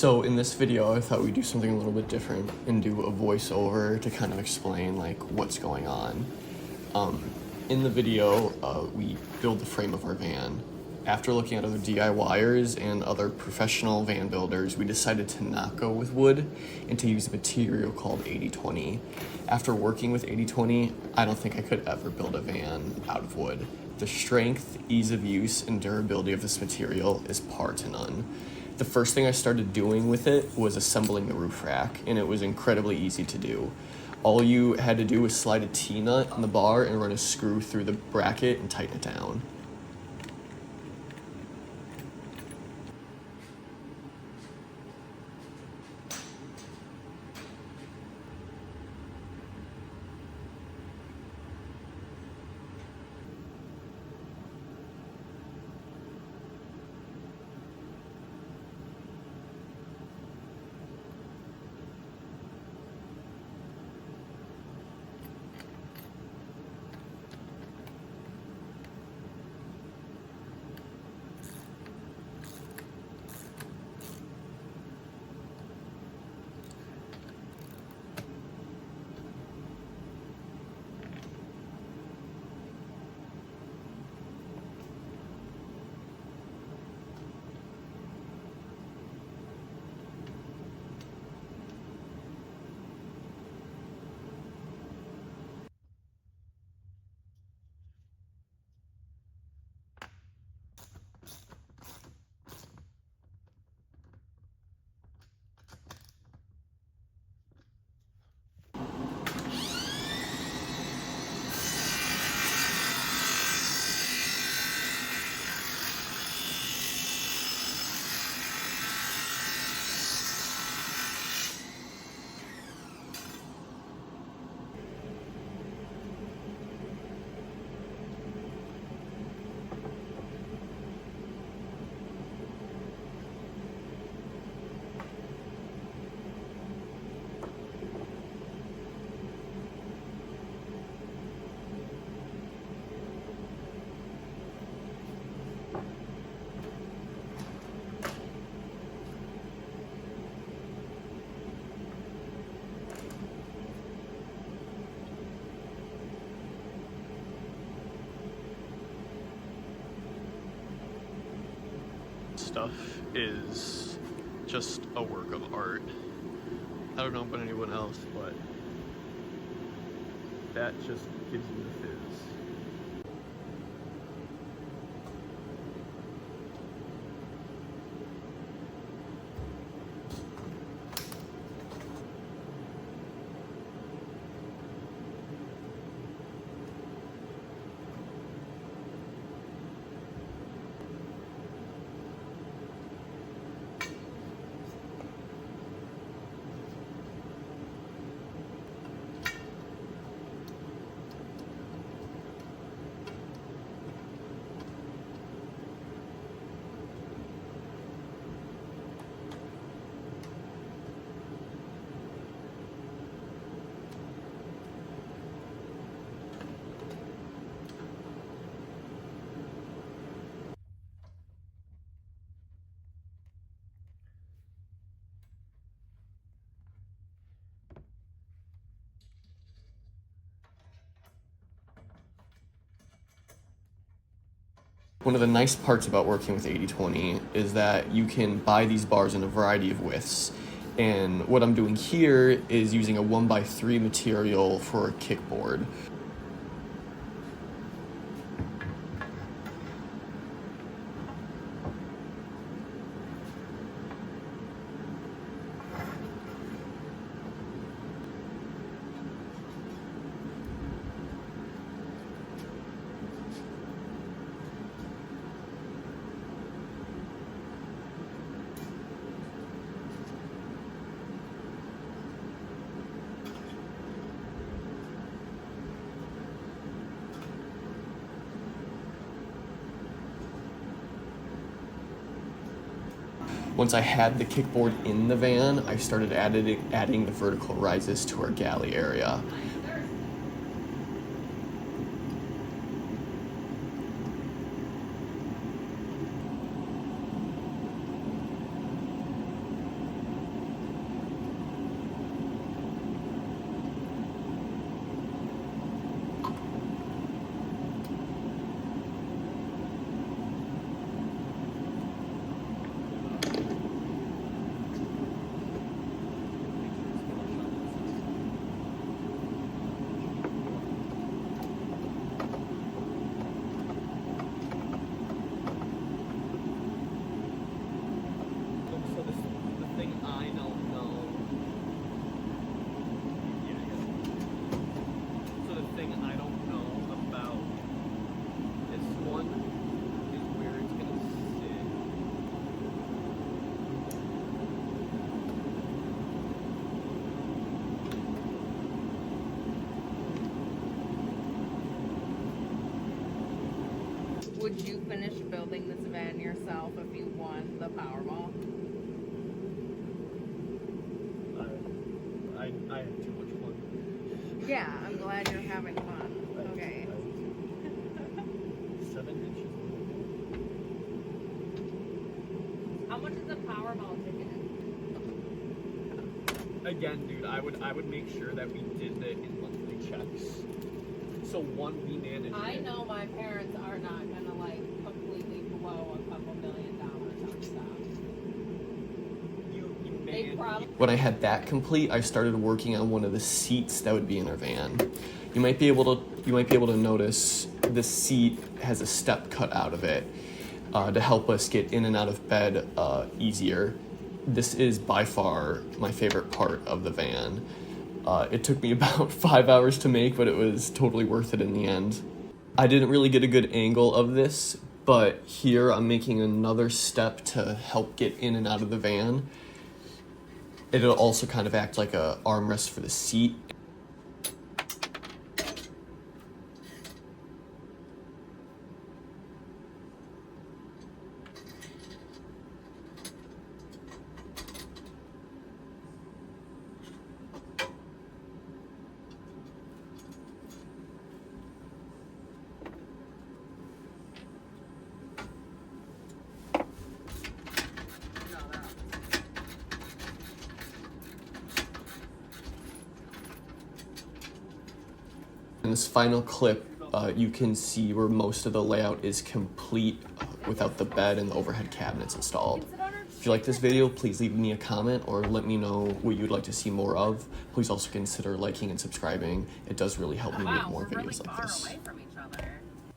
So in this video, I thought we'd do something a little bit different and do a voiceover to kind of explain like what's going on. In the video, we build the frame of our van. After looking at other DIYers and other professional van builders, we decided to not go with wood and to use a material called 80/20. After working with 80/20, I don't think I could ever build a van out of wood. The strength, ease of use, and durability of this material is par to none. The first thing I started doing with it was assembling the roof rack, and it was incredibly easy to do. All you had to do was slide a T-nut on the bar and run a screw through the bracket and tighten it down. Stuff is just a work of art. I don't know about anyone else, but that just gives me the fizz. One of the nice parts about working with 80/20 is that you can buy these bars in a variety of widths. And what I'm doing here is using a 1x3 material for a kickboard. Once I had the kickboard in the van, I started adding the vertical rises to our galley area. would you finish building this van yourself if you won the Powerball? I have too much fun. Yeah, I'm glad you're having fun. Okay. 7 inches. How much is a Powerball ticket? Again, dude, I would make sure that we did it in monthly checks. So one, we manage I it. know my parents are not gonna like completely blow a couple $1 million on stuff. You They probably. When I had that complete, I started working on one of the seats that would be in our van. You might be able to notice the seat has a step cut out of it to help us get in and out of bed easier. This is by far my favorite part of the van. It took me about 5 hours to make, but it was totally worth it in the end. I didn't really get a good angle of this, but here I'm making another step to help get in and out of the van. It'll also kind of act like a armrest for the seat. In this final clip, you can see where most of the layout is complete without the bed and the overhead cabinets installed. If you like this video, please leave me a comment or let me know what you'd like to see more of. Please also consider liking and subscribing. It does really help me make more videos like this.